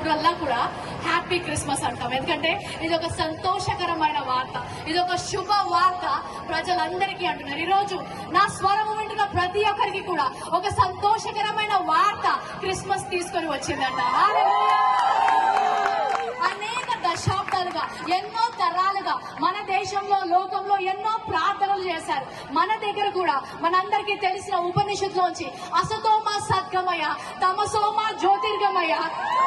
వచ్చినప్పుడల్లా కూడా happy Christmas అంటాం. ఎందుకంటే ఇది ఒక సంతోషకరమైన వార్త, ఇది ఒక శుభ వార్త ప్రజలందరికీ అంటున్నారు. ఈరోజు నా స్వరము వింటున్న ప్రతి ఒక్కరికి కూడా ఒక సంతోషకరమైన వార్త క్రిస్మస్ తీసుకొని వచ్చిందంట. అనేక దశాబ్దాలుగా, ఎన్నో తరాలుగా మన దేశంలో, లోకంలో ఎన్నో ప్రార్థనలు చేశారు. మన దగ్గర కూడా మనందరికీ తెలిసిన ఉపనిషత్తులోంచి అసతోమ సద్గమయ, తమసోమ జ్యోతిర్గమయ,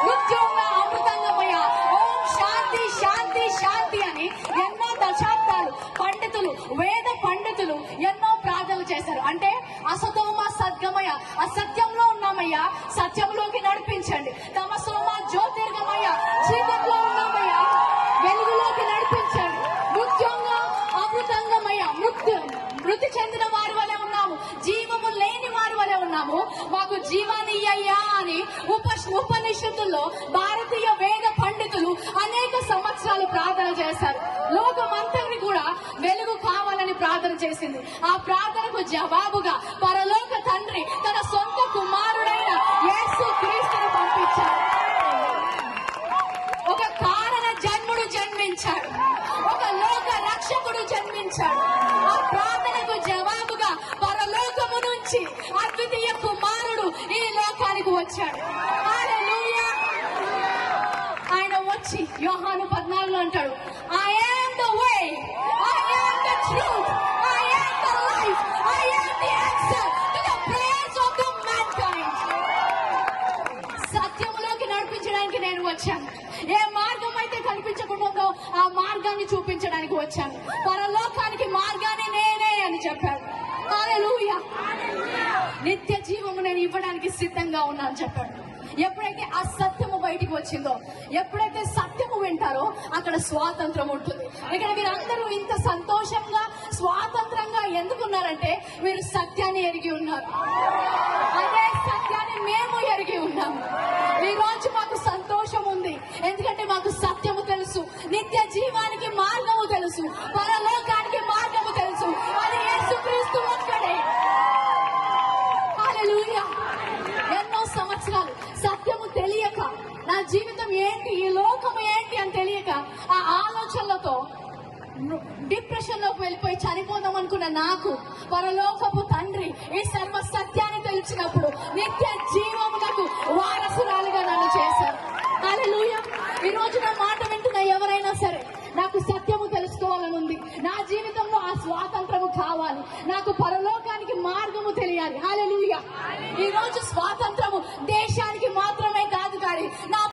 మృత్యోమ అమృతంగమయ, ఓం శాంతి శాంతి శాంతి అని ఎన్నో దశాబ్దాలు పండితులు, వేద పండితులు ఎన్నో ప్రార్థనలు చేశారు. అంటే అసతోమ సద్గమయ, అసత్యంలో ఉన్నామయ్యా, సత్యంలోకి నడిపించండి. తమసోమ జ్యోతిర్గమయ, చీకట్లో ఉన్నామయ్యా, వెలుగులోకి నడిపించండి. మృత్యోంగా అమృతంగమయ్య, మృతి చెందిన వారి వలె ఉన్నాము, జీవము లేని వారి వలె ఉన్నాము, మాకు జీవాన్ని ఇయ్యయ్యా అని ఉపనిషత్తుల్లో భారతీయ వేద పండితులు అనేక సంవత్సరాలు ప్రార్థన చేశారు. లోకమంతటిని కూడా వెలుగు కావాలని ప్రార్థన చేసింది. ఆ ప్రార్థనకు జవాబుగా పరలోక తండ్రి తన సొంత కుమారుడైన యేసు క్రీస్తును పంపించారు. ఒక కారణ జన్ముడు జన్మించాడు, ఒక లోక రక్షకుడు జన్మించాడు. ఆ ప్రార్థనకు జవాబుగా పరలోకము నుంచి అద్వితీయ కుమారుడు ఈ లోకానికి వచ్చాడు. హల్లెలూయా. ఆయన వచ్చి యోహాను 14 అంటాడు, I am the way, I am the truth, I am the life, I am the answer to the prayers of the mankind. సత్యములోకి నడిపించడానికి నేను వచ్చాను. ఏ మార్గం అయితే కనిపించకుండా ఉందో ఆ మార్గాన్ని చూపించడానికి వచ్చాను. పరలోకానికి మార్గాన్ని నేనే అని చెప్పాడు. హల్లెలూయా. నిత్య జీవము నేను ఇవ్వడానికి సిద్ధంగా ఉన్నాను చెప్పాడు. ఎప్పుడైతే ఆ సత్యము బయటికి వచ్చిందో, ఎప్పుడైతే సత్యము వింటారో అక్కడ స్వాతంత్రం ఉంటుంది. ఇక్కడ మీరందరూ ఇంత సంతోషంగా, స్వాతంత్రంగా ఎందుకున్నారంటే మీరు సత్యాన్ని ఎరిగి ఉన్నారు. అదే సత్యాన్ని మేము ఎరిగి ఉన్నాము. ఈ రోజు మాకు సంతోషం ఉంది, ఎందుకంటే మాకు సత్యము తెలుసు, నిత్య జీవానికి మార్గము తెలుసు, పరలోకానికి మార్గము తెలుసు. అది యేసుక్రీస్తు ఒక్కడే. హల్లెలూయా. ఎన్నో సంవత్సరాలు సత్యము తెలియక, నా జీవితం ఏంటి, ఈ లోకము ఏంటి అని తెలియక ఆ ఆలోచనలతో డిప్రెషన్ లోకి వెళ్ళిపోయి చనిపోదాం అనుకున్న నాకు పరలోకపు తండ్రి ఈ సర్వ సత్యాన్ని తెలిసినప్పుడు నిత్య జీవమునకు వారసురాలుగా నన్ను చేశారు. హల్లెలూయా. ఈ రోజు నా మాట వింటున్న ఎవరైనా సరే, నాకు సత్యము తెలుసుకోవాలని ఉంది, నా జీవితంలో ఆ స్వాతంత్రము కావాలి, నాకు పరలోకానికి మార్గము తెలియాలి. హల్లెలూయా. ఈ రోజు స్వాతంత్రం